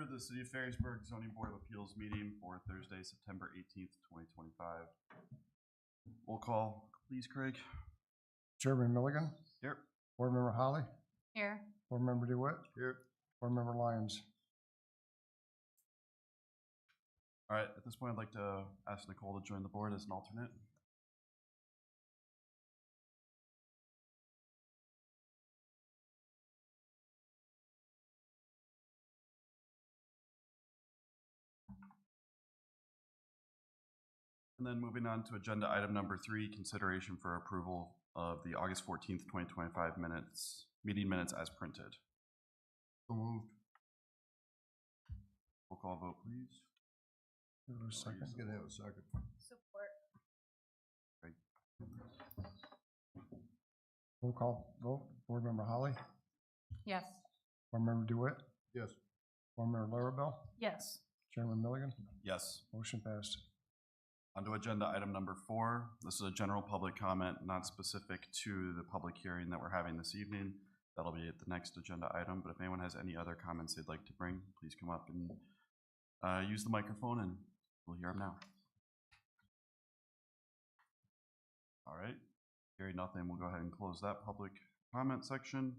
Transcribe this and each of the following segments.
order the City of Ferrisburg Zoning Board of Appeals meeting for Thursday, September 18th, 2025. Roll call, please, Craig. Chairman Milligan. Here. Board Member Holly. Here. Board Member DeWitt. Here. Board Member Lyons. All right, at this point, I'd like to ask Nicole to join the board as an alternate. And then moving on to agenda item number 3, consideration for approval of the August 14th, 2025 meeting minutes as printed. So moved. Roll call vote, please. Second. Gonna have a second. Support. Roll call vote. Board Member Holly. Yes. Board Member DeWitt. Yes. Board Member Larrabell. Yes. Chairman Milligan. Yes. Motion passed. On to agenda item number 4. This is a general public comment, not specific to the public hearing that we're having this evening. That'll be at the next agenda item, but if anyone has any other comments they'd like to bring, please come up and use the microphone and we'll hear them now. All right, hearing nothing, we'll go ahead and close that public comment section.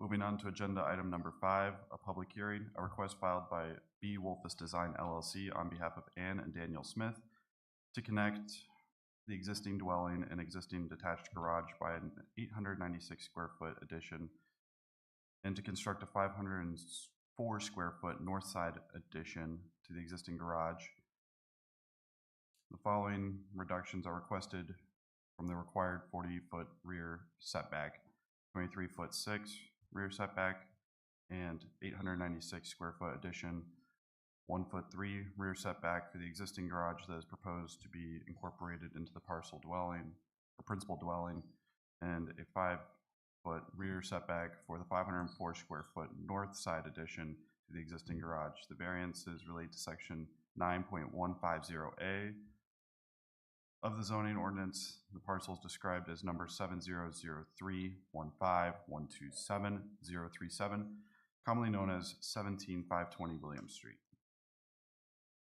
Moving on to agenda item number 5, a public hearing, a request filed by B. Wolfus Design LLC on behalf of Ann and Daniel Smith to connect the existing dwelling and existing detached garage by an 896 square foot addition and to construct a 504 square foot north side addition to the existing garage. The following reductions are requested from the required 40-foot rear setback, 23'6" rear setback, and 896 square foot addition, 1'3" rear setback for the existing garage that is proposed to be incorporated into the parcel dwelling, or principal dwelling, and a 5-foot rear setback for the 504 square foot north side addition to the existing garage. The variances relate to section 9.150A of the zoning ordinance. The parcel is described as number 700315127037, commonly known as 17520 Williams Street.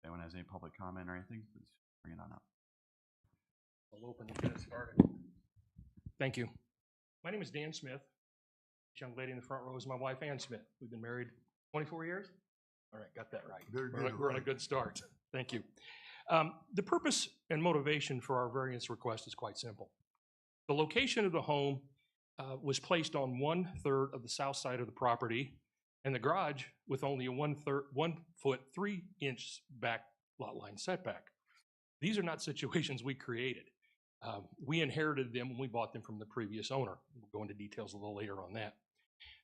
If anyone has any public comment or anything, please bring it on up. I'll open and get it started. Thank you. My name is Dan Smith. This young lady in the front row is my wife, Ann Smith. We've been married 24 years. All right, got that right. We're on a good start. Thank you. The purpose and motivation for our variance request is quite simple. The location of the home was placed on 1/3 of the south side of the property, and the garage with only a 1'3" back lot line setback. These are not situations we created. We inherited them when we bought them from the previous owner. We'll go into details a little later on that.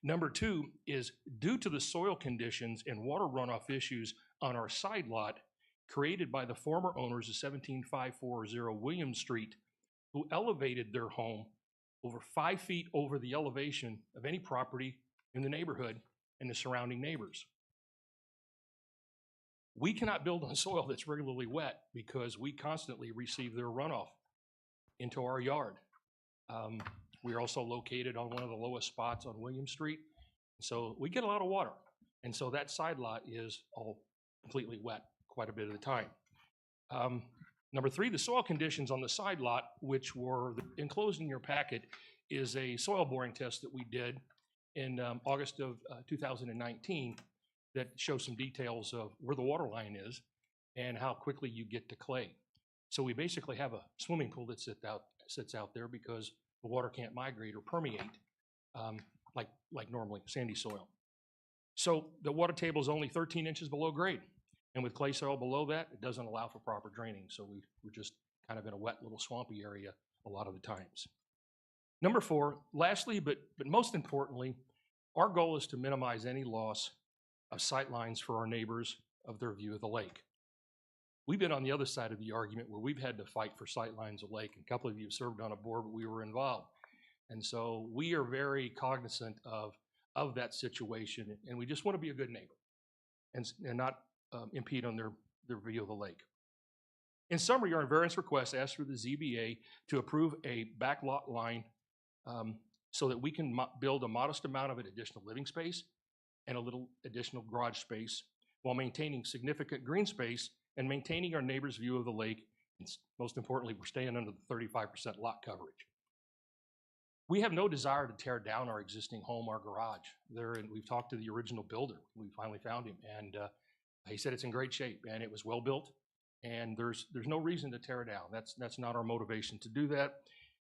Number 2 is due to the soil conditions and water runoff issues on our side lot created by the former owners of 17540 Williams Street, who elevated their home over 5 feet over the elevation of any property in the neighborhood and the surrounding neighbors. We cannot build on soil that's regularly wet because we constantly receive their runoff into our yard. We are also located on one of the lowest spots on William Street, so we get a lot of water. And so that side lot is all completely wet quite a bit of the time. Number 3, the soil conditions on the side lot, which were enclosed in your packet, is a soil boring test that we did in August of 2019 that shows some details of where the water line is and how quickly you get to clay. So we basically have a swimming pool that sits out there because the water can't migrate or permeate like normally sandy soil. So the water table is only 13 inches below grade. And with clay soil below that, it doesn't allow for proper draining. So we're just kind of in a wet little swampy area a lot of the times. Number 4, lastly, but most importantly, our goal is to minimize any loss of sight lines for our neighbors of their view of the lake. We've been on the other side of the argument where we've had to fight for sight lines of lake. A couple of you served on a board, but we were involved. And so we are very cognizant of that situation, and we just want to be a good neighbor and not impede on their view of the lake. In summary, our variance request asks for the ZBA to approve a back lot line so that we can build a modest amount of an additional living space and a little additional garage space while maintaining significant green space and maintaining our neighbor's view of the lake. And most importantly, we're staying under the 35% lot coverage. We have no desire to tear down our existing home, our garage. We've talked to the original builder. We finally found him, and he said it's in great shape, and it was well built, and there's no reason to tear it down. That's not our motivation to do that,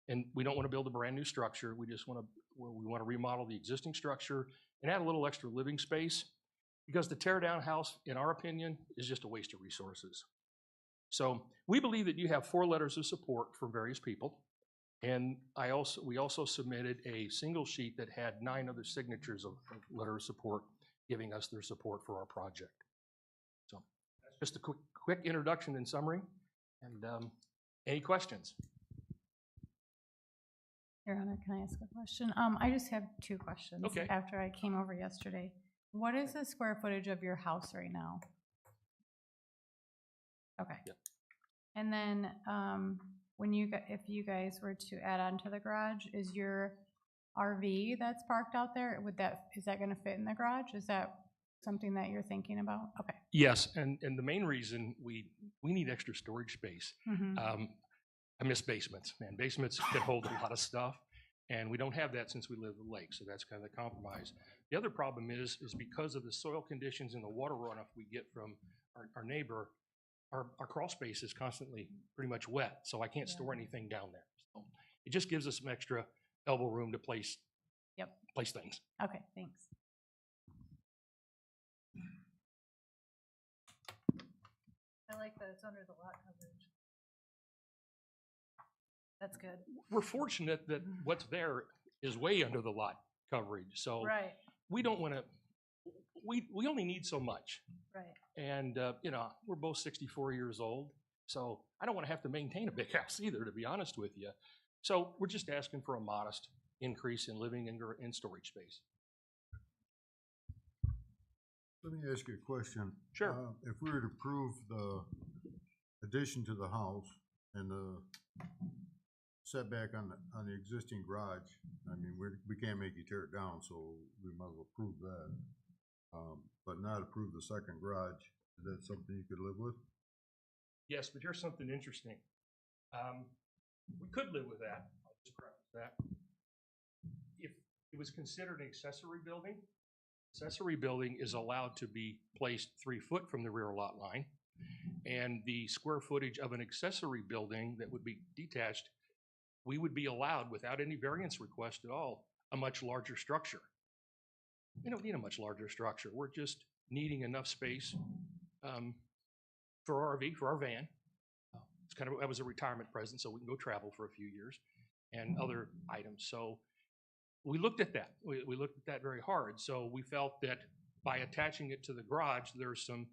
and we don't want to build a brand new structure. We just want to remodel the existing structure and add a little extra living space, because the tear down house, in our opinion, is just a waste of resources. So we believe that you have 4 letters of support from various people. And we also submitted a single sheet that had 9 other signatures of letter of support, giving us their support for our project. So that's just a quick introduction and summary. And any questions? Your Honor, can I ask a question? I just have 2 questions. Okay. After I came over yesterday. What is the square footage of your house right now? Okay. Yep. And then, if you guys were to add on to the garage, is your RV that's parked out there, is that gonna fit in the garage? Is that something that you're thinking about? Okay. Yes, and the main reason we need extra storage space. Mhm. I miss basements, man. Basements can hold a lot of stuff, and we don't have that since we live at the lake, so that's kind of the compromise. The other problem is because of the soil conditions and the water runoff we get from our neighbor, our crawl space is constantly pretty much wet, so I can't store anything down there. So it just gives us some extra elbow room to place things. Okay, thanks. I like that it's under the lot coverage. That's good. We're fortunate that what's there is way under the lot coverage, so Right, we don't want to. We only need so much. right. And, we're both 64 years old, so I don't want to have to maintain a big house either, to be honest with you. So we're just asking for a modest increase in living and storage space. Let me ask you a question. Sure. If we were to approve the addition to the house and the setback on the existing garage, I mean, we can't make you tear it down, so we might as well approve that. But not approve the second garage. Is that something you could live with? Yes, but here's something interesting. We could live with that. I'll just preface that. If it was considered an accessory building is allowed to be placed 3 foot from the rear lot line. And the square footage of an accessory building that would be detached, we would be allowed, without any variance request at all, a much larger structure. We don't need a much larger structure. We're just needing enough space for our RV, for our van. That was a retirement present, so we can go travel for a few years, and other items. So we looked at that. We looked at that very hard. So we felt that by attaching it to the garage, there's some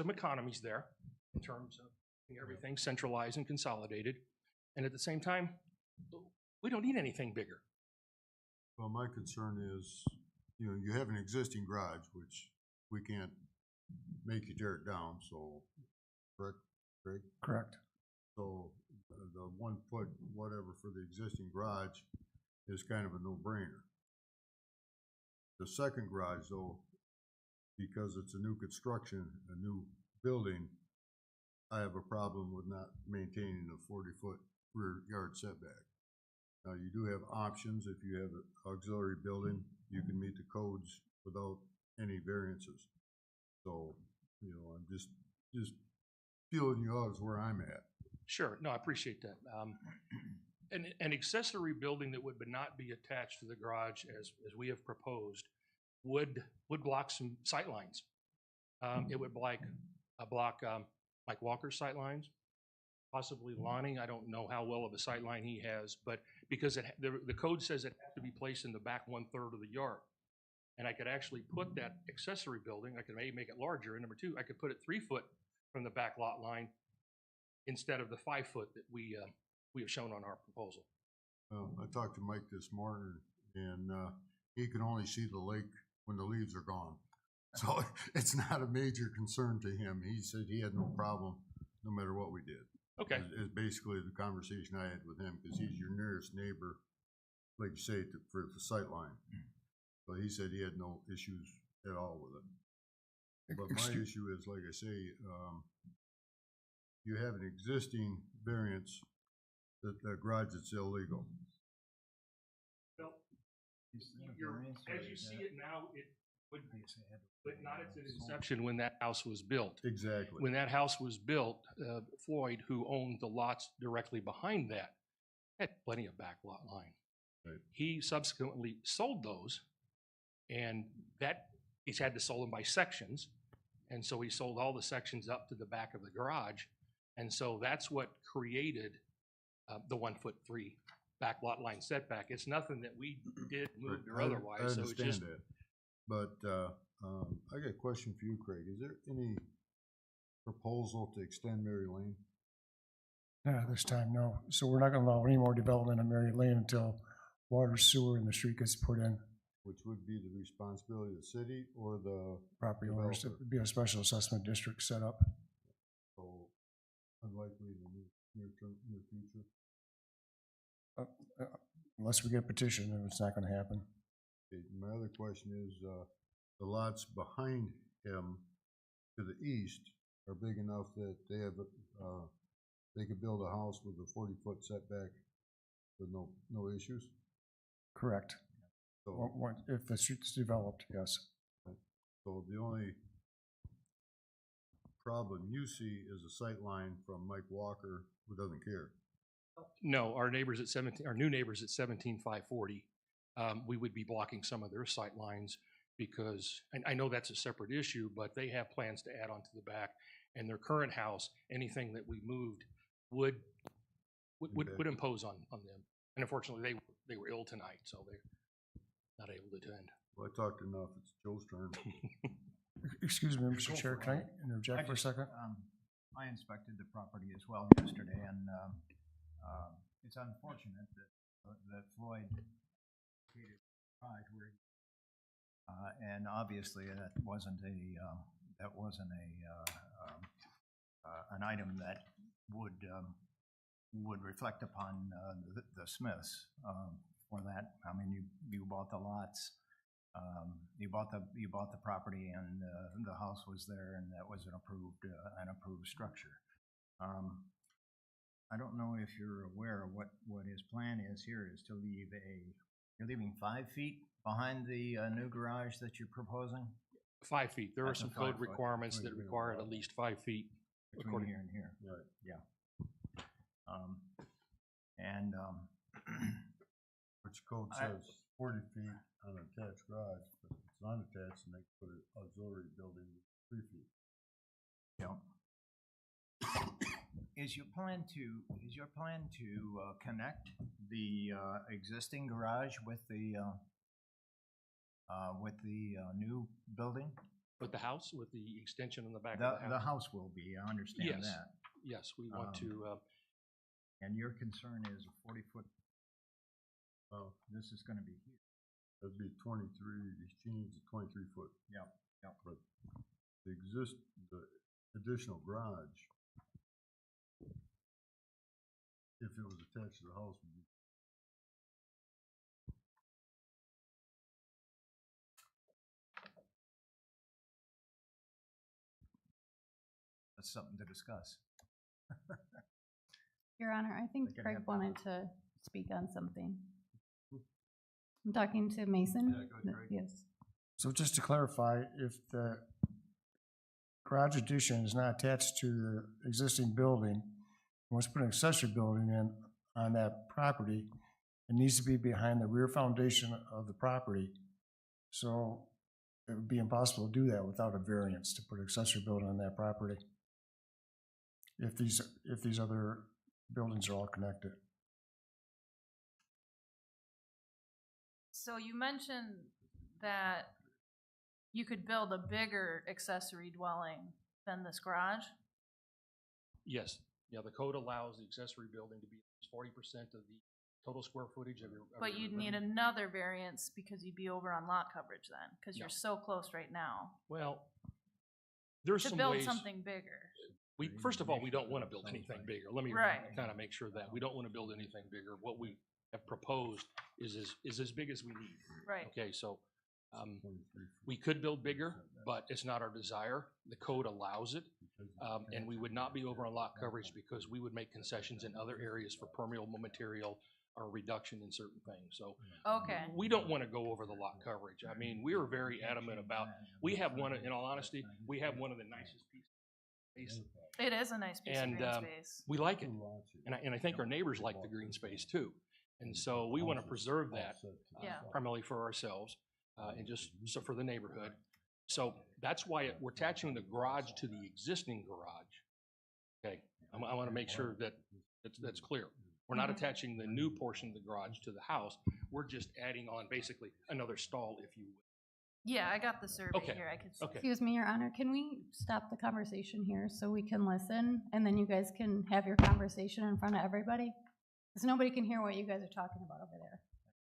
economies there in terms of everything centralized and consolidated. And at the same time, we don't need anything bigger. Well, my concern is, you have an existing garage, which we can't make you tear it down, so, correct, Craig? Correct. So the 1 foot whatever for the existing garage is kind of a no-brainer. The second garage, though, because it's a new construction, a new building, I have a problem with not maintaining a 40-foot rear yard setback. Now, you do have options. If you have an auxiliary building, you can meet the codes without any variances. So, I'm just feeling you out is where I'm at. Sure. No, I appreciate that. An accessory building that would not be attached to the garage, as we have proposed, would block some sight lines. It would block Mike Walker's sight lines, possibly Lonnie. I don't know how well of a sight line he has, but because the code says it has to be placed in the back 1/3 of the yard. And I could actually put that accessory building, I could maybe make it larger, and number 2, I could put it 3 foot from the back lot line instead of the 5 foot that we have shown on our proposal. I talked to Mike this morning, and he can only see the lake when the leaves are gone. So it's not a major concern to him. He said he had no problem no matter what we did. Okay. Is basically the conversation I had with him, because he's your nearest neighbor, like you say, for the sight line. But he said he had no issues at all with it. But my issue is, like I say, you have an existing variance that the garage is illegal. Well, as you see it now, it would, but not at its inception when that house was built. Exactly. When that house was built, Floyd, who owned the lots directly behind that, had plenty of back lot line. Right. He subsequently sold those, and that, he's had to sell them by sections. And so he sold all the sections up to the back of the garage. And so that's what created the 1'3" back lot line setback. It's nothing that we did, moved, or I otherwise, so it's just. understand that. But I got a question for you, Craig. Is there any proposal to extend Mary Lane? This time, no. So we're not gonna allow any more development on Mary Lane until water, sewer, and the street gets put in. Which would be the responsibility of the city or the Property owners, developer? it'd be a special assessment district set up. So unlikely in the near future? Unless we get a petition, then it's not gonna happen. Okay, my other question is, the lots behind him to the east are big enough that they have, they could build a house with a 40-foot setback with no issues? Correct. So, If the street's developed, yes. so the only problem you see is a sight line from Mike Walker, who doesn't care. No, our neighbors at 17, our new neighbors at 17540, we would be blocking some of their sight lines because, and I know that's a separate issue, but they have plans to add on to the back. And their current house, anything that we moved would impose on them. And unfortunately, they were ill tonight, so they're not able to attend. Well, I talked enough. It's Joe's turn. Excuse me, Mr. Chair, can I interject for a second? I inspected the property as well yesterday, and it's unfortunate that Floyd located the garage where, and obviously that wasn't an item that would reflect upon the Smiths for that. I mean, you bought the lots. You bought the property, and the house was there, and that was an approved structure. I don't know if you're aware of what his plan is here, is to leave you're leaving 5 feet behind the new garage that you're proposing? 5 feet. There are That's a some code 5 foot. requirements that require at least 5 feet. Between according- here and here. Right. Yeah. Which code says 40 feet on an attached garage, but if it's unattached, and they put an auxiliary building 3 feet. Yeah. Is your plan to connect the existing garage with the new building? With the house, with the extension in the back of the The house? house will be, I understand Yes. that. Yes, we want to, And your concern is a 40-foot, Oh, this is gonna be here. that'd be 23, he's changed to 23 foot. Yeah, yeah. But the additional garage, if it was attached to the house, would be. That's something to discuss. Your Honor, I think They can Craig have- wanted to speak on something. I'm talking to Mason. Yeah, go ahead, Craig. Yes. So just to clarify, if the garage addition is not attached to the existing building, and wants to put an accessory building in on that property, it needs to be behind the rear foundation of the property. So it would be impossible to do that without a variance to put an accessory building on that property. If these other buildings are all connected. So you mentioned that you could build a bigger accessory dwelling than this garage? yes. Yeah, the code allows the accessory building to be 40% of the total square footage of your. But you'd need another variance because you'd be over on lot coverage then, because you're so close right now. Well, there's To some build ways. something bigger. First of all, we don't want to build anything bigger. Let me Right. kind of make sure that. We don't want to build anything bigger. What we have proposed is as big as we need. Right. Okay, so 23 feet. we could build bigger, but it's not our desire. The code allows it. And we would not be over on lot coverage because we would make concessions in other areas for permeable material or reduction in certain things. So Okay, we don't want to go over the lot coverage. I mean, we are very adamant about, we have one, in all honesty, we have one of the nicest pieces of space. it is a nice piece of And, green space. We like it. And I think our neighbors like the green space too. And so we want to preserve that Yeah. primarily for ourselves, and just so for the neighborhood. So that's why we're attaching the garage to the existing garage. Okay, I want to make sure that that's clear. We're not Mhm. attaching the new portion of the garage to the house. We're just adding on basically another stall, if you will. Yeah, I got the survey Okay, here, I could. okay. Excuse me, Your Honor, can we stop the conversation here so we can listen, and then you guys can have your conversation in front of everybody? Because nobody can hear what you guys are talking about over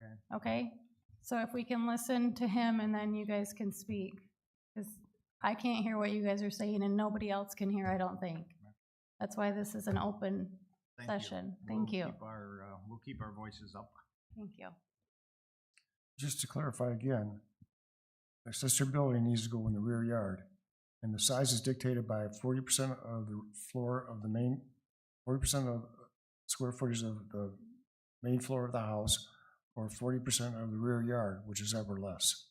there. Okay? So if we can listen to him and then you guys can speak, because I can't hear what you guys are saying and nobody else can hear, I don't think. That's why this is an open Thank you. session. Thank you. We'll keep our voices up. Thank you. Just to clarify again, accessory building needs to go in the rear yard, and the size is dictated by 40% of the floor of the main, 40% of square footage of the main floor of the house, or 40% of the rear yard, which is ever less.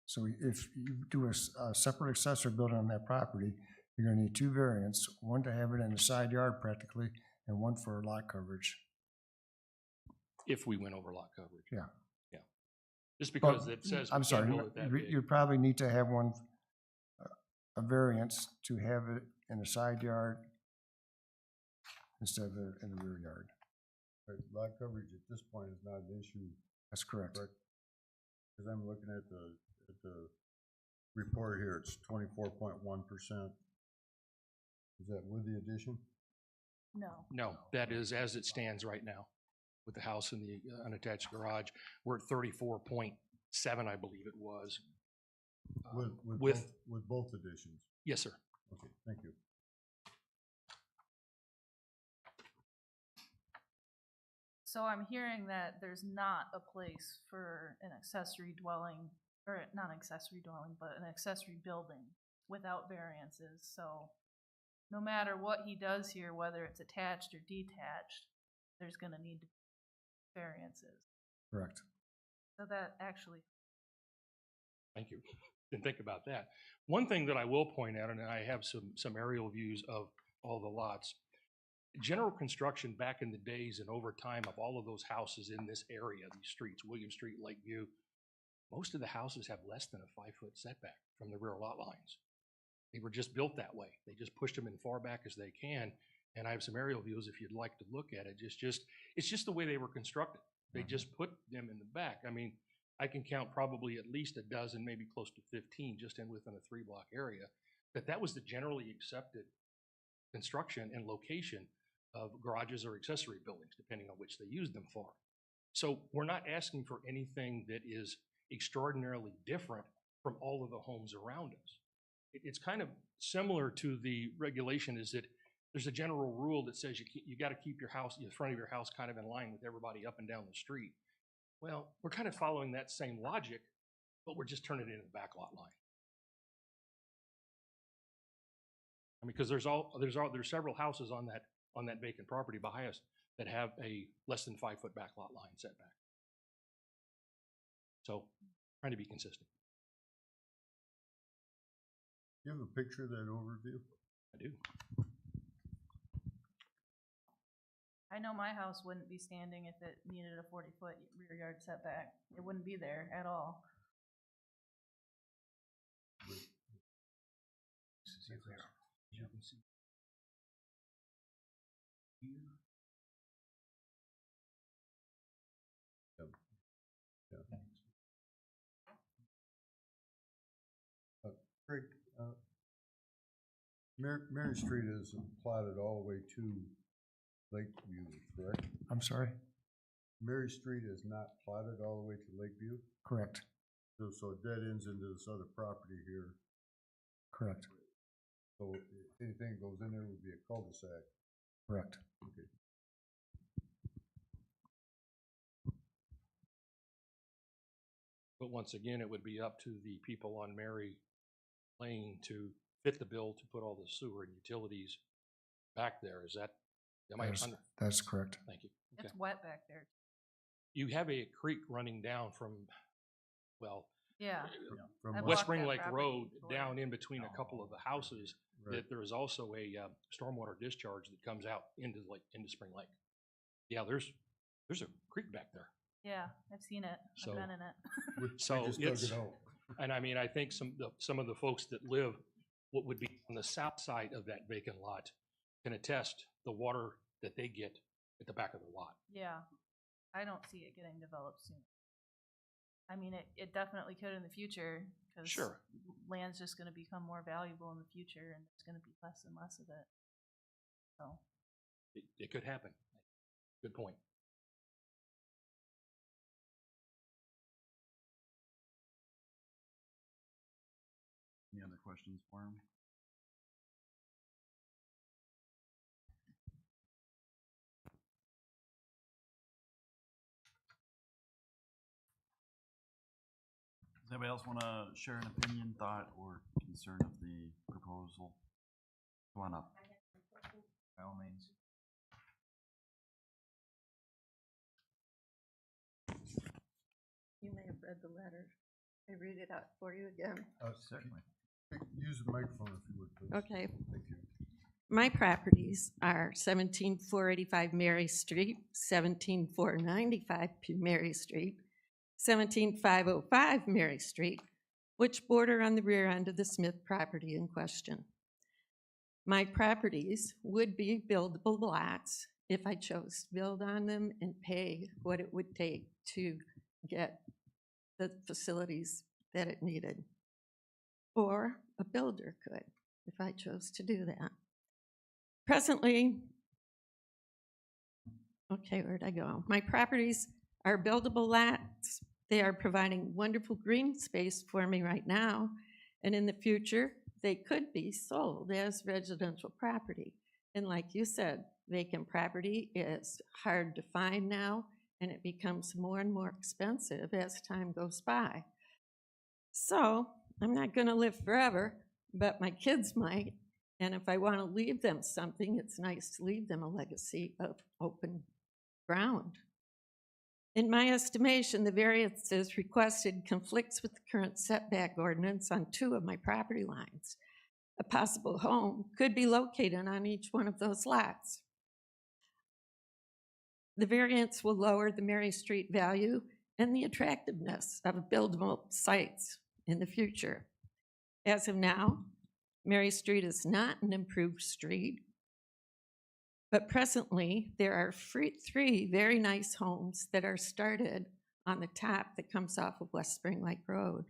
So if you do a separate accessory building on that property, you're gonna need two variants, one to have it in the side yard practically, and one for lot coverage. If we went over lot coverage. Yeah. Yeah. Just because But, it says. I'm we sorry, can't go with that big. you probably need to have one, a variance to have it in the side yard instead of in the rear yard. Right, lot coverage at this point is not an issue, That's correct. correct? Because I'm looking at the report here, it's 24.1%. Is that with the addition? No, No, that is as it stands right now with the house and the unattached garage. We're at 34.7, I believe it was. With both additions? Yes, sir. Okay, thank you. so I'm hearing that there's not a place for an accessory dwelling, or not accessory dwelling, but an accessory building without variances, so no matter what he does here, whether it's attached or detached, there's gonna need to be variances. Correct. So that actually, Thank you. Didn't think about that. One thing that I will point out, and I have some aerial views of all the lots. General construction back in the days and over time of all of those houses in this area, these streets, William Street, Lakeview, most of the houses have less than a 5-foot setback from the rear lot lines. They were just built that way. They just pushed them as far back as they can. And I have some aerial views if you'd like to look at it. It's just the way they were constructed. They just put them in the back. I mean, I can count probably at least a dozen, maybe close to 15, just within a 3-block area. That was the generally accepted construction and location of garages or accessory buildings, depending on which they used them for. So we're not asking for anything that is extraordinarily different from all of the homes around us. It's kind of similar to the regulation, is that there's a general rule that says you got to keep your house, the front of your house kind of in line with everybody up and down the street. Well, we're kind of following that same logic, but we're just turning it into the back lot line. I mean, because there's several houses on that vacant property behind us that have a less than 5-foot back lot line setback. So, trying to be consistent. Do you have a picture of that overview? I do. I know my house wouldn't be standing if it needed a 40-foot rear yard setback. It wouldn't be there at all. This is it there. You can see here. Craig, Mary Street is plotted all the way to Lakeview, correct? I'm sorry? Mary Street is not plotted all the way to Lakeview, Correct. so it dead ends into this other property here. Correct. So anything that goes in there would be a cul-de-sac. Correct. Okay. But once again, it would be up to the people on Mary lane to fit the bill to put all the sewer and utilities back there. Is that, am I That's- under? That's correct. Thank you. Okay. It's wet back there. You have a creek running down from, well, Yeah. From I've West walked Spring that Lake property Road before. down in between a couple of the houses, Right. that there is also a stormwater discharge that comes out into the lake, into Spring Lake. Yeah, there's a creek back there. Yeah, I've seen it. So- I've been in it. We So just dug it's- it out. And I mean, I think some of the folks that live what would be on the south side of that vacant lot can attest the water that they get at the back of the lot. Yeah, I don't see it getting developed soon. I mean, it definitely could in the future, because Sure. land's just gonna become more valuable in the future, and there's gonna be less and less of it. So, It could happen. Good point. Any other questions for him? Does anybody else want to share an opinion, thought, or concern of the proposal? Come on up. By all means. You may have read the letter. I read it out for you again. Certainly. Use the microphone if you would, please. Okay. Thank you. My properties are 17485 Mary Street, 17495 Mary Street, 17505 Mary Street, which border on the rear end of the Smith property in question. My properties would be buildable lots if I chose to build on them and pay what it would take to get the facilities that it needed. Or a builder could, if I chose to do that. Presently, okay, where'd I go? My properties are buildable lots. They are providing wonderful green space for me right now, and in the future, they could be sold as residential property. And like you said, vacant property is hard to find now, and it becomes more and more expensive as time goes by. So I'm not going to live forever, but my kids might. And if I want to leave them something, it's nice to leave them a legacy of open ground. In my estimation, the variances requested conflicts with the current setback ordinance on 2 of my property lines. A possible home could be located on each one of those lots. The variance will lower the Mary Street value and the attractiveness of buildable sites in the future. As of now, Mary Street is not an improved street, but presently there are 3 very nice homes that are started on the top that comes off of West Spring Lake Road.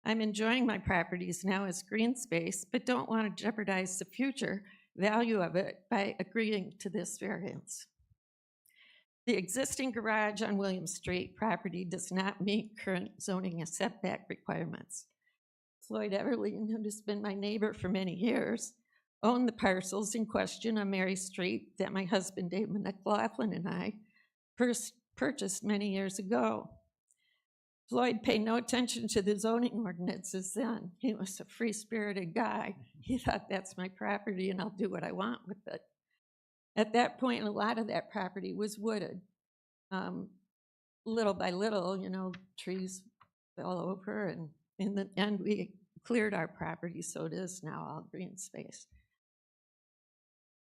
I'm enjoying my properties now as green space, but don't want to jeopardize the future value of it by agreeing to this variance. The existing garage on William Street property does not meet current zoning and setback requirements. Floyd Everling, who has been my neighbor for many years, owned the parcels in question on Mary Street that my husband David McLaughlin and I first purchased many years ago. Floyd paid no attention to the zoning ordinances then. He was a free-spirited guy. He thought, that's my property and I'll do what I want with it. At that point, a lot of that property was wooded. Little by little, you know, trees fell over, and in the end, we cleared our property, so it is now all green space.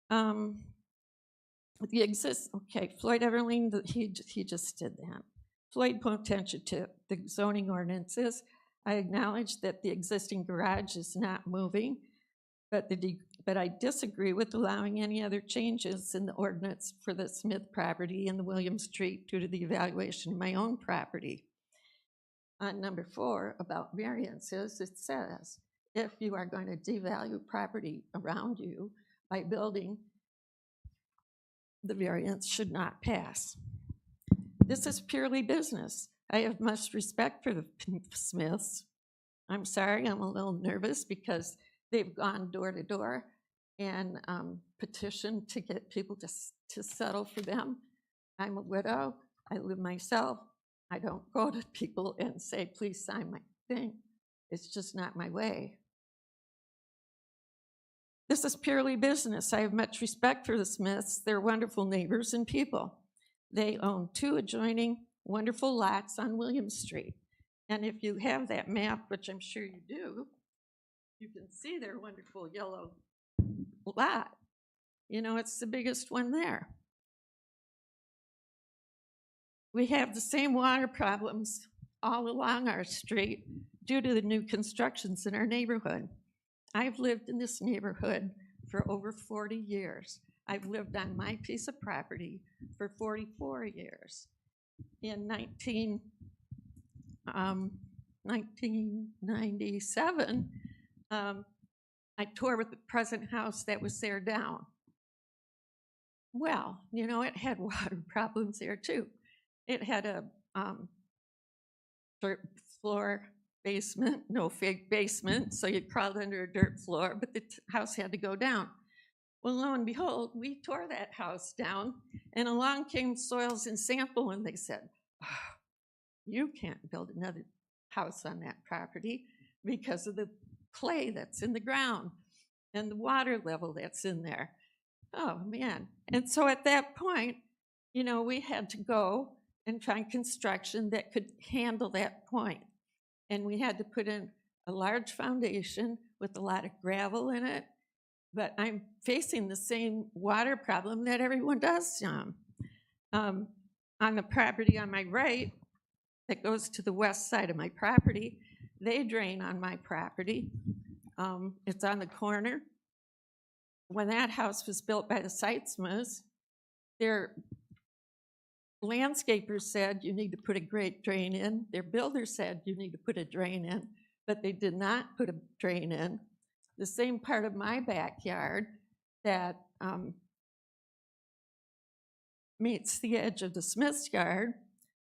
Floyd Everling, he just did that. Floyd put attention to the zoning ordinances. I acknowledge that the existing garage is not moving, but I disagree with allowing any other changes in the ordinance for the Smith property and the William Street due to the evaluation of my own property. On number 4, about variances, it says, if you are going to devalue property around you by building, the variance should not pass. This is purely business. I have much respect for the Smiths. I'm sorry, I'm a little nervous because they've gone door to door and petitioned to get people to settle for them. I'm a widow. I live myself. I don't go to people and say, please sign my thing. It's just not my way. This is purely business. I have much respect for the Smiths. They're wonderful neighbors and people. They own 2 adjoining wonderful lots on William Street. And if you have that map, which I'm sure you do, you can see their wonderful yellow lot. You know, it's the biggest one there. We have the same water problems all along our street due to the new constructions in our neighborhood. I've lived in this neighborhood for over 40 years. I've lived on my piece of property for 44 years. In 1997, I tore with the present house that was there down. Well, you know, it had water problems there too. It had a dirt floor basement, no fake basement, so you crawled under a dirt floor, but the house had to go down. Well, lo and behold, we tore that house down, and along came Soils and Sample, and they said, oh, you can't build another house on that property because of the clay that's in the ground and the water level that's in there. Oh, man. And so at that point, you know, we had to go and find construction that could handle that point. And we had to put in a large foundation with a lot of gravel in it. But I'm facing the same water problem that everyone does. On the property on my right, that goes to the west side of my property, they drain on my property. It's on the corner. When that house was built by the Seitzmas, their landscapers said you need to put a great drain in. Their builder said you need to put a drain in, but they did not put a drain in. The same part of my backyard that meets the edge of the Smith's yard,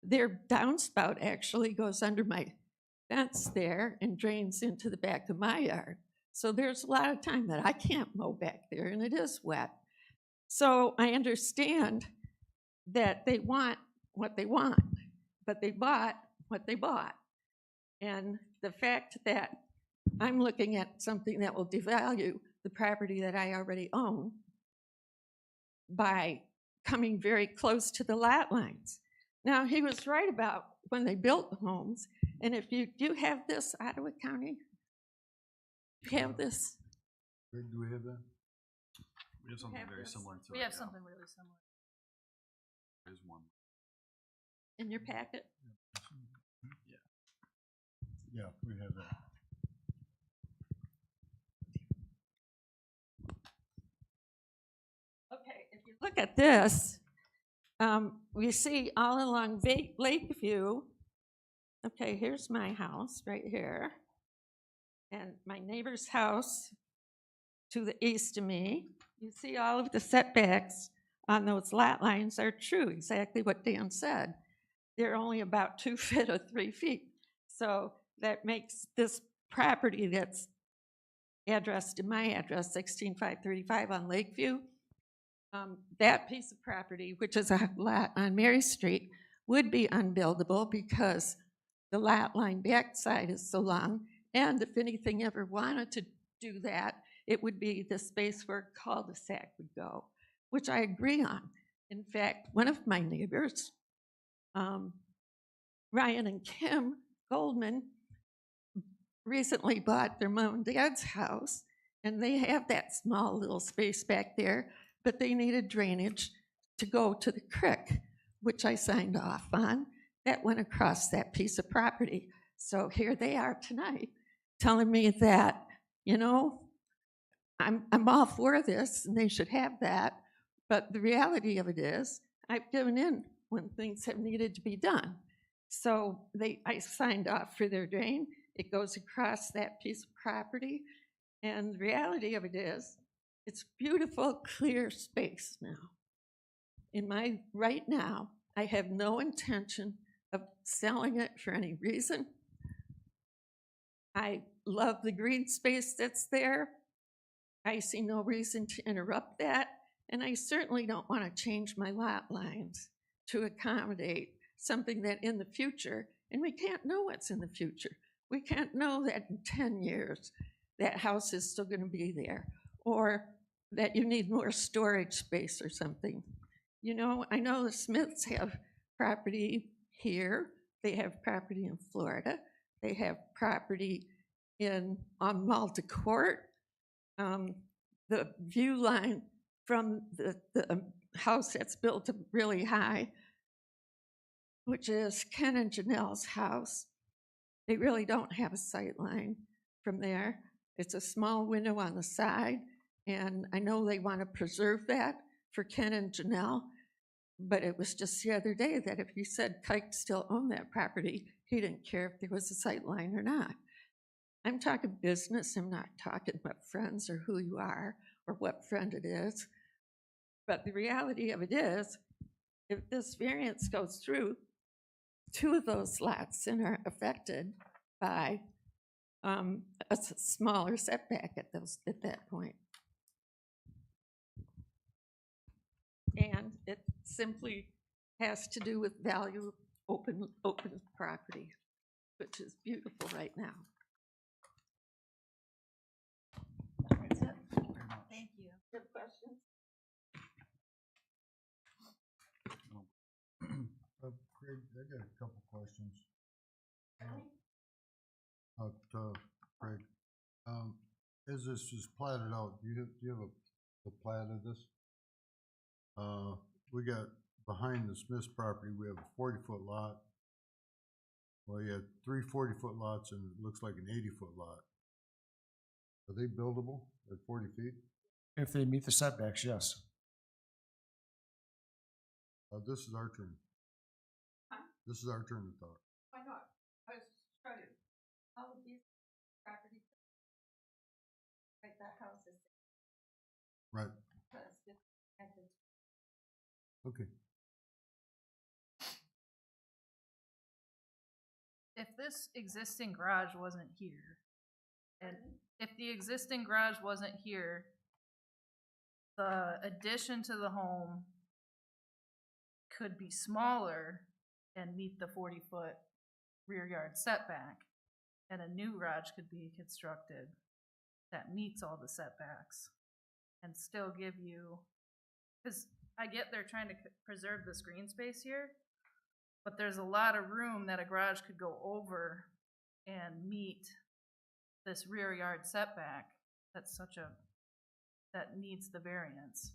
their downspout actually goes under my fence there and drains into the back of my yard. So there's a lot of time that I can't mow back there, and it is wet. So I understand that they want what they want, but they bought what they bought. And the fact that I'm looking at something that will devalue the property that I already own by coming very close to the lot lines. Now, he was right about when they built the homes, and if you do have this, Ottawa County, you have this. Greg, do we have that? We have something have very this. similar to it. We have yeah. something really similar. There's one. In your packet? Yeah, we have that. Okay, if you look at this, we see all along Lakeview. Okay, here's my house right here. And my neighbor's house to the east of me. You see all of the setbacks on those lot lines are true, exactly what Dan said. They're only about 2 feet or 3 feet. So that makes this property that's addressed in my address, 16535 on Lakeview, that piece of property, which is a lot on Mary Street, would be unbuildable because the lot line backside is so long. And if anything ever wanted to do that, it would be the space where a cul-de-sac would go, which I agree on. In fact, one of my neighbors, Ryan and Kim Goldman, recently bought their mom and dad's house, and they have that small little space back there, but they needed drainage to go to the creek, which I signed off on. That went across that piece of property. So here they are tonight telling me that, you know, I'm all for this and they should have that, but the reality of it is I've given in when things have needed to be done. So I signed off for their drain. It goes across that piece of property, and the reality of it is it's beautiful, clear space now. Right now, I have no intention of selling it for any reason. I love the green space that's there. I see no reason to interrupt that, and I certainly don't want to change my lot lines to accommodate something that in the future, and we can't know what's in the future. We can't know that in 10 years that house is still going to be there, or that you need more storage space or something. You know, I know the Smiths have property here, they have property in Florida, they have property on Malta Court. The view line from the house that's built up really high, which is Ken and Janelle's house. They really don't have a sight line from there. It's a small window on the side, and I know they want to preserve that for Ken and Janelle, but it was just the other day that if you said Kike still owned that property, he didn't care if there was a sight line or not. I'm talking business, I'm not talking about friends or who you are or what friend it is. But the reality of it is, if this variance goes through, 2 of those lots are affected by a smaller setback at that point. And it simply has to do with value of open property, which is beautiful right now. That's it. Thank you. Good questions? Craig, I got a couple questions. Craig, as this is platted out, do you have a plat of this? We got behind the Smith's property, we have a 40-foot lot. Well, you have 3 40-foot lots and it looks like an 80-foot lot. Are they buildable at 40 feet? If they meet the setbacks, yes. This is our turn. Huh? This is our turn to talk. Why not? I was trying to, all of these properties, right, that house is. Right, okay. If this existing garage wasn't here, and if the existing garage wasn't here, the addition to the home could be smaller and meet the 40-foot rear yard setback, and a new garage could be constructed that meets all the setbacks and still give you, because I get they're trying to preserve this green space here, but there's a lot of room that a garage could go over and meet this rear yard setback. That's that needs the variance.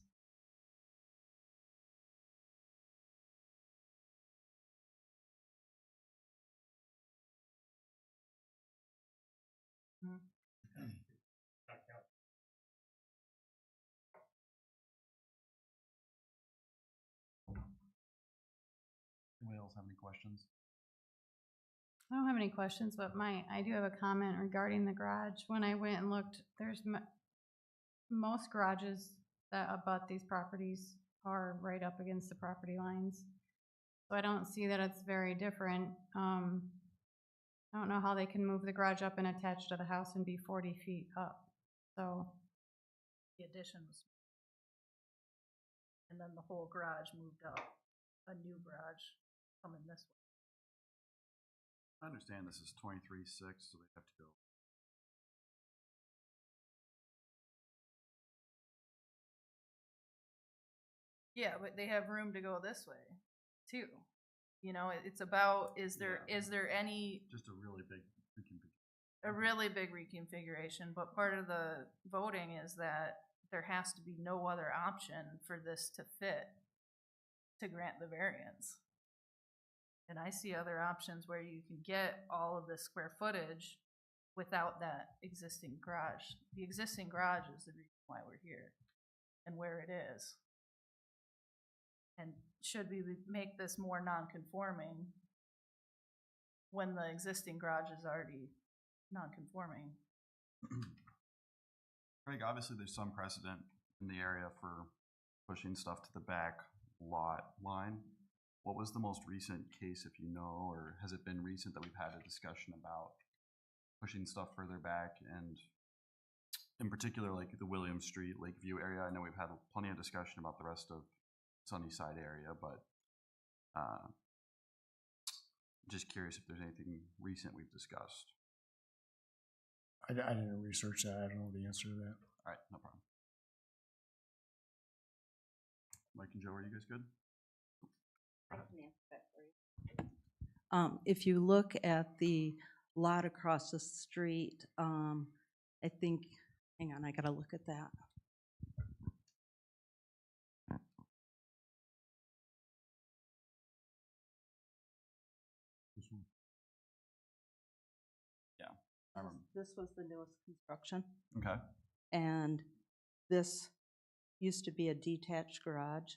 Anybody else have any questions? I don't have any questions, but I do have a comment regarding the garage. When I went and looked, there's most garages that abut these properties are right up against the property lines. So I don't see that it's very different. I don't know how they can move the garage up and attach to the house and be 40 feet up. So The addition was, and then the whole garage moved up, a new garage coming this way. I understand this is 23-6, so they have to go. Yeah, but they have room to go this way too. You know, it's about, is there any, Just a really big reconfiguration. a really big reconfiguration, but part of the voting is that there has to be no other option for this to fit to grant the variance. And I see other options where you can get all of the square footage without that existing garage. The existing garage is the reason why we're here and where it is. And should we make this more non-conforming when the existing garage is already non-conforming? Craig, obviously there's some precedent in the area for pushing stuff to the back lot line. What was the most recent case, if you know, or has it been recent that we've had a discussion about pushing stuff further back, and in particular like the William Street, Lakeview area? I know we've had plenty of discussion about the rest of Sunnyside area, but just curious if there's anything recent we've discussed. I didn't research that. I don't know the answer to that. All right, no problem. Mike and Joe, are you guys good? If you look at the lot across the street, I think, hang on, I gotta look at that. This one. I remember. This was the newest construction, Okay, and this used to be a detached garage,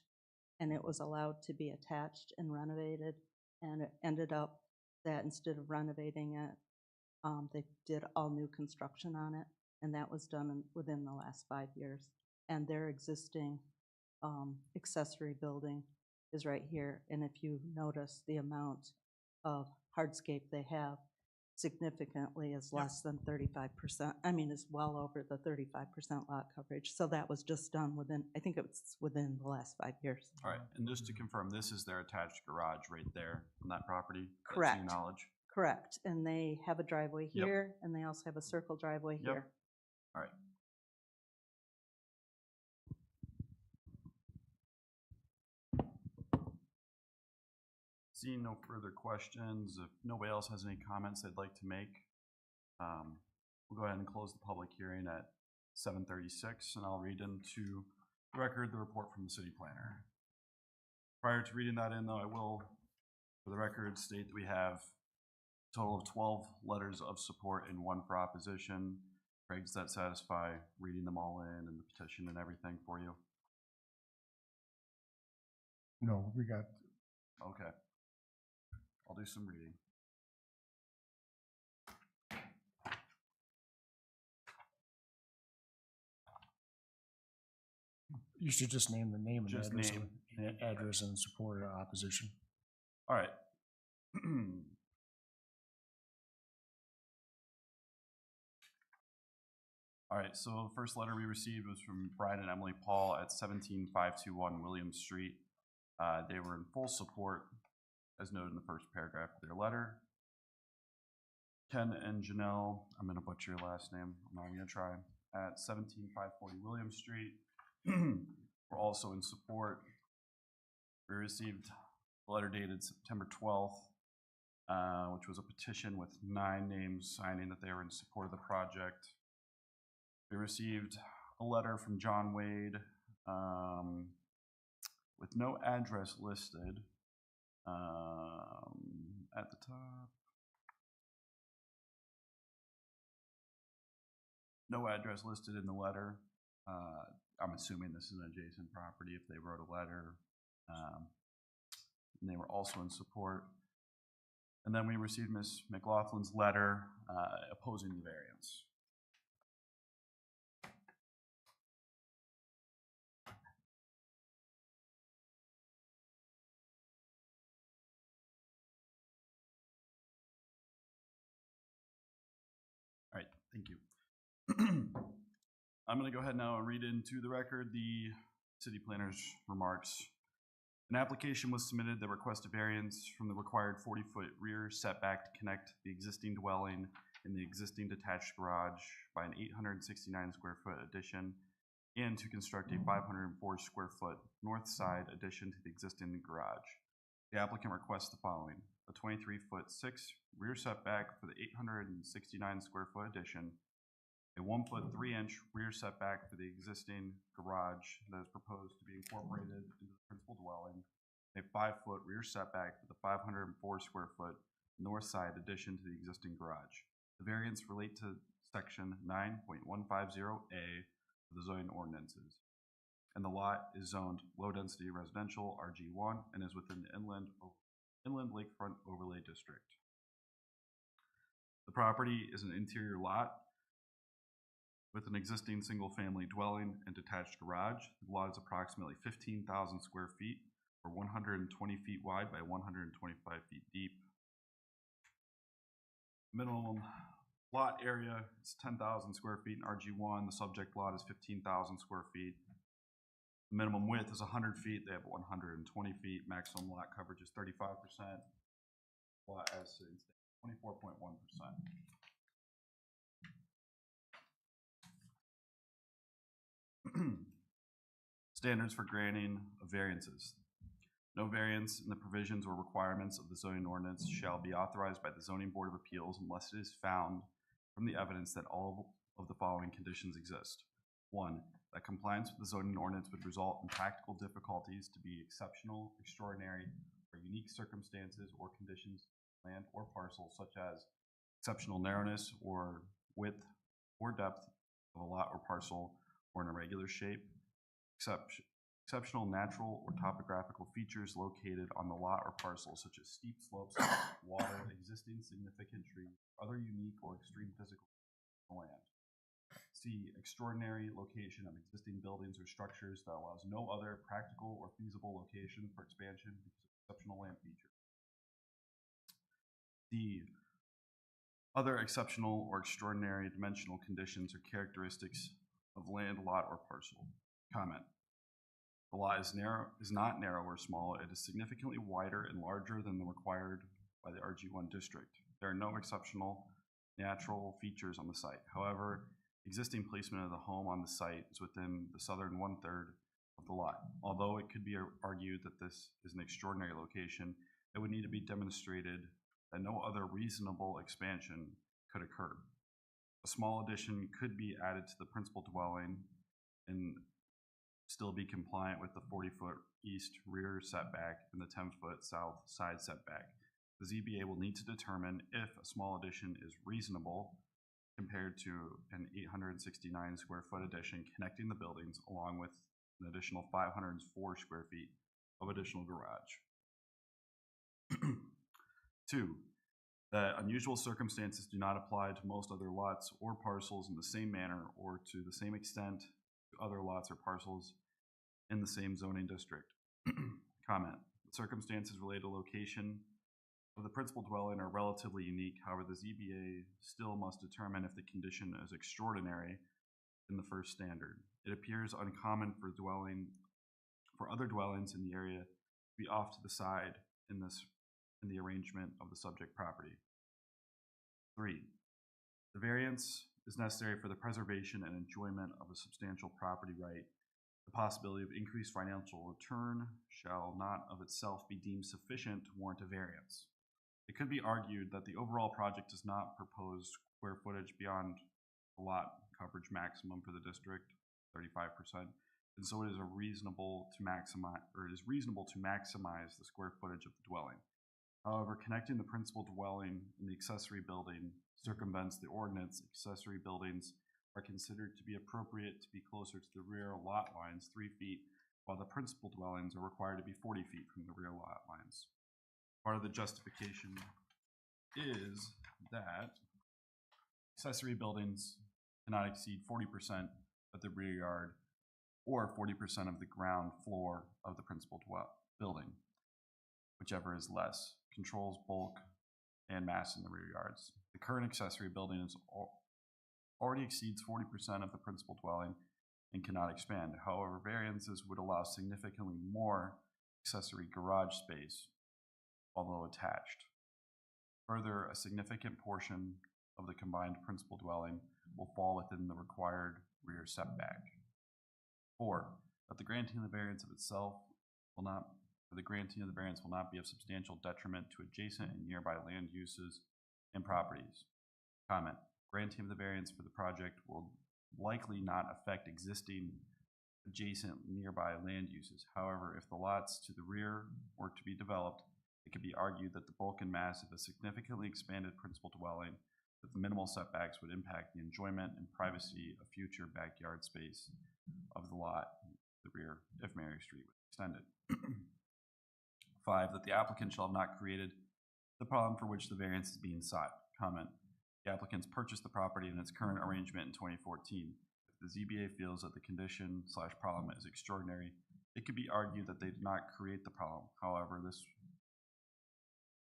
and it was allowed to be attached and renovated, and it ended up that instead of renovating it, they did all new construction on it, and that was done within the last 5 years. And their existing accessory building is right here, and if you notice the amount of hardscape they have significantly is less than 35%. I mean, is well over the 35% lot coverage. So that was just done within, I think it was within the last 5 years. all right, and just to confirm, this is their attached garage right there on that property? That's to your Correct. knowledge? Correct, and they have a driveway Yep. here, and they also have a circle driveway Yep. here. All right. Seeing no further questions, if nobody else has any comments they'd like to make, we'll go ahead and close the public hearing at 7:36, and I'll read into the record the report from the city planner. Prior to reading that in, though, I will, for the record, state that we have a total of 12 letters of support and 1 for opposition. Craig, does that satisfy reading them all in and the petition and everything for you? No, we got, Okay. I'll do some reading. you should just name the name and Just address, name. address and support or opposition. All right. All right, so the first letter we received was from Brian and Emily Paul at 17521 Williams Street. They were in full support, as noted in the first paragraph of their letter. Ken and Janelle, I'm gonna butcher your last name, I'm not even gonna try, at 17540 Williams Street, were also in support. We received a letter dated September 12th, which was a petition with 9 names signing that they were in support of the project. We received a letter from John Wade with no address listed at the top. No address listed in the letter. I'm assuming this is an adjacent property if they wrote a letter. And they were also in support. And then we received Ms. McLaughlin's letter opposing the variance. All right, thank you. I'm going to go ahead now and read into the record the city planner's remarks. An application was submitted that requested variance from the required 40-foot rear setback to connect the existing dwelling and the existing detached garage by an 869 square foot addition and to construct a 504 square foot north side addition to the existing garage. The applicant requests the following: a 23-foot 6 rear setback for the 869 square foot addition, a 1-foot 3-inch rear setback for the existing garage that is proposed to be incorporated into the principal dwelling, a 5-foot rear setback for the 504 square foot north side addition to the existing garage. The variants relate to section 9.150A of the zoning ordinances, and the lot is zoned low density residential RG1 and is within the Inland Lakefront Overlay District. The property is an interior lot with an existing single-family dwelling and detached garage. The lot is approximately 15,000 square feet, or 120 feet wide by 125 feet deep. Minimum lot area is 10,000 square feet in RG1. The subject lot is 15,000 square feet. The minimum width is 100 feet. They have 120 feet. Maximum lot coverage is 35%. Lot as 24.1%. Standards for granting of variances. No variance in the provisions or requirements of the zoning ordinance shall be authorized by the Zoning Board of Appeals unless it is found from the evidence that all of the following conditions exist. 1, that compliance with the zoning ordinance would result in practical difficulties to be exceptional, extraordinary, or unique circumstances or conditions, land or parcel, such as exceptional narrowness or width or depth of a lot or parcel, or an irregular shape, exceptional natural or topographical features located on the lot or parcel, such as steep slopes, water, existing significant trees, other unique or extreme physical land. C, extraordinary location of existing buildings or structures that allows no other practical or feasible location for expansion because of exceptional land features. D, other exceptional or extraordinary dimensional conditions or characteristics of land, lot, or parcel. Comment. The lot is not narrow or small. It is significantly wider and larger than the required by the RG1 district. There are no exceptional natural features on the site. However, existing placement of the home on the site is within the southern 1/3 of the lot. Although it could be argued that this is an extraordinary location, it would need to be demonstrated that no other reasonable expansion could occur. A small addition could be added to the principal dwelling and still be compliant with the 40-foot east rear setback and the 10-foot south side setback. The ZBA will need to determine if a small addition is reasonable compared to an 869 square foot addition connecting the buildings, along with an additional 504 square feet of additional garage. 2, that unusual circumstances do not apply to most other lots or parcels in the same manner or to the same extent to other lots or parcels in the same zoning district. Comment. The circumstances related to location of the principal dwelling are relatively unique. However, the ZBA still must determine if the condition is extraordinary in the first standard. It appears uncommon for other dwellings in the area to be off to the side in the arrangement of the subject property. 3, the variance is necessary for the preservation and enjoyment of a substantial property right. The possibility of increased financial return shall not of itself be deemed sufficient to warrant a variance. It could be argued that the overall project does not propose square footage beyond the lot coverage maximum for the district, 35%, and so it is reasonable to maximize the square footage of the dwelling. However, connecting the principal dwelling and the accessory building circumvents the ordinance. Accessory buildings are considered to be appropriate to be closer to the rear lot lines, 3 feet, while the principal dwellings are required to be 40 feet from the rear lot lines. Part of the justification is that accessory buildings cannot exceed 40% of the rear yard or 40% of the ground floor of the principal building, whichever is less, controls bulk and mass in the rear yards. The current accessory building already exceeds 40% of the principal dwelling and cannot expand. However, variances would allow significantly more accessory garage space, although attached. Further, a significant portion of the combined principal dwelling will fall within the required rear setback. 4, that the granting of the variance will not be of substantial detriment to adjacent and nearby land uses and properties. Comment. Granting of the variance for the project will likely not affect existing adjacent nearby land uses. However, if the lots to the rear were to be developed, it could be argued that the bulk and mass of a significantly expanded principal dwelling with minimal setbacks would impact the enjoyment and privacy of future backyard space of the lot, the rear, if Mary Street was extended. 5, that the applicant shall have not created the problem for which the variance is being sought. Comment. The applicants purchased the property in its current arrangement in 2014. If the ZBA feels that the condition/problem is extraordinary, it could be argued that they did not create the problem. However,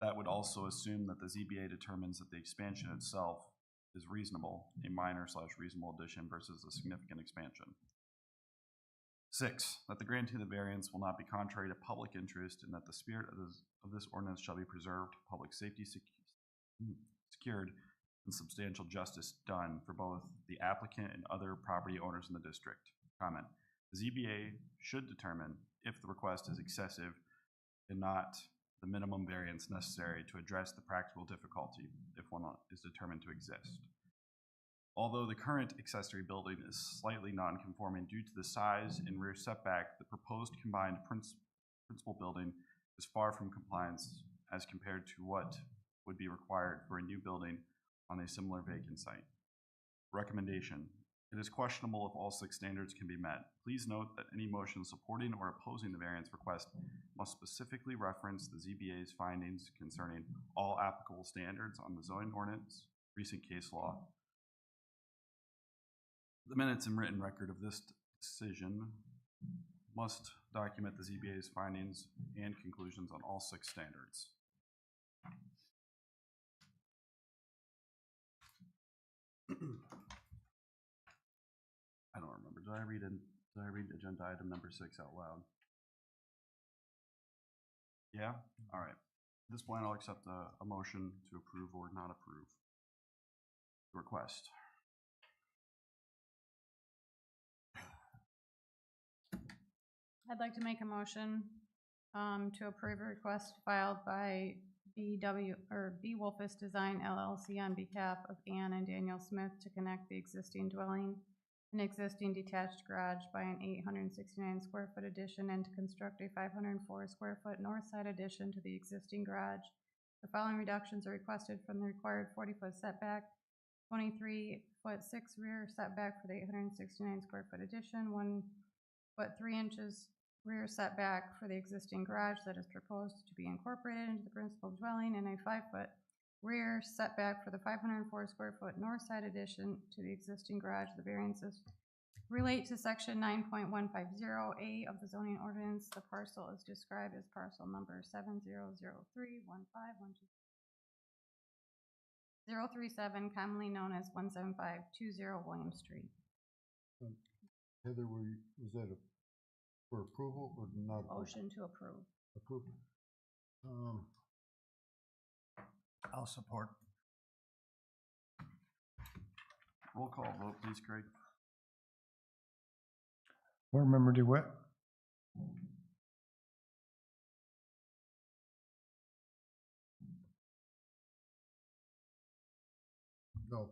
that would also assume that the ZBA determines that the expansion itself is reasonable, a minor/reasonable addition versus a significant expansion. 6, that the granting of the variance will not be contrary to public interest and that the spirit of this ordinance shall be preserved, public safety secured, and substantial justice done for both the applicant and other property owners in the district. Comment. The ZBA should determine if the request is excessive and not the minimum variance necessary to address the practical difficulty if one is determined to exist. Although the current accessory building is slightly non-conforming due to the size and rear setback, the proposed combined principal building is far from compliance as compared to what would be required for a new building on a similar vacant site. Recommendation: it is questionable if all 6 standards can be met. Please note that any motion supporting or opposing the variance request must specifically reference the ZBA's findings concerning all applicable standards on the zoning ordinance, recent case law. The minutes and written record of this decision must document the ZBA's findings and conclusions on all 6 standards. I don't remember. Did I read agenda item number 6 out loud? Yeah? All right. At this point, I'll accept a motion to approve or not approve the request. I'd like to make a motion to approve a request filed by B Wolfus Design LLC on behalf of Ann and Daniel Smith to connect the existing dwelling, an existing detached garage by an 869 square foot addition, and to construct a 504 square foot north side addition to the existing garage. The following reductions are requested from the required 40-foot setback: 23-foot 6 rear setback for the 869 square foot addition, 1 foot 3 inches rear setback for the existing garage that is proposed to be incorporated into the principal dwelling, and a 5-foot rear setback for the 504 square foot north side addition to the existing garage. The variances relate to section 9.150A of the zoning ordinance. The parcel is described as parcel number 70031512037, commonly known as 17520 William Street. Heather, was that for approval or not? Motion to approve. Approval. I'll support. Roll call vote, please, Craig. Board Member DeWitt, No.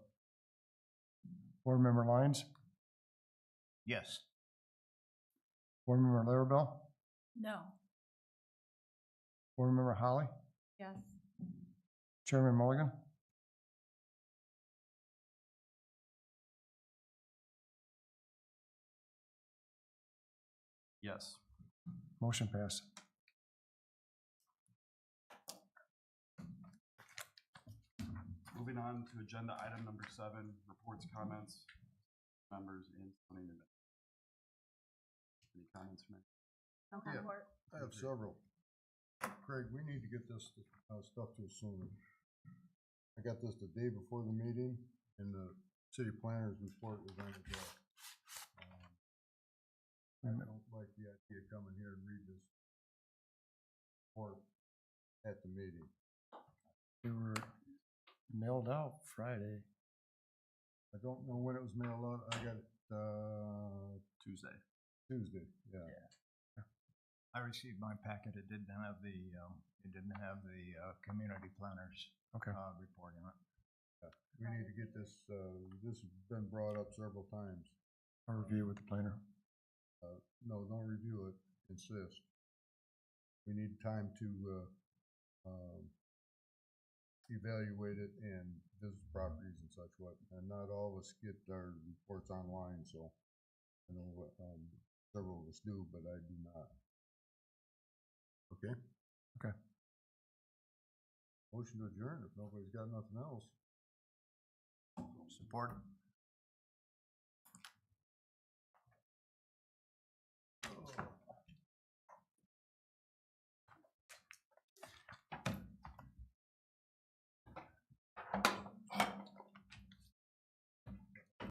Board Member Lyons, Yes. Board Member Larrabell, No. Board Member Holly, Yes. Chairman Mulligan. Yes. Motion passed. Moving on to agenda item number 7, reports, comments, members, and zoning amendments. Any comments from anyone? No Yeah. report. I have several. Craig, we need to get this stuff to us soon. I got this the day before the meeting, and the city planner's report was on the desk. I don't like the idea of coming here and read this report at the meeting. They were mailed out Friday. I don't know when it was mailed out. I got it, Tuesday. Tuesday, yeah. I received my packet. It didn't have the, community planners, Okay. report in it. We need to get this, this has been brought up several times. I'll review with the planner. No, don't review it, insist. We need time to, evaluate it and visit properties and such what, and not all of us get our reports online, so I know what, several of us do, but I do not. Okay? Okay. Motion to adjourn if nobody's got nothing else. Support.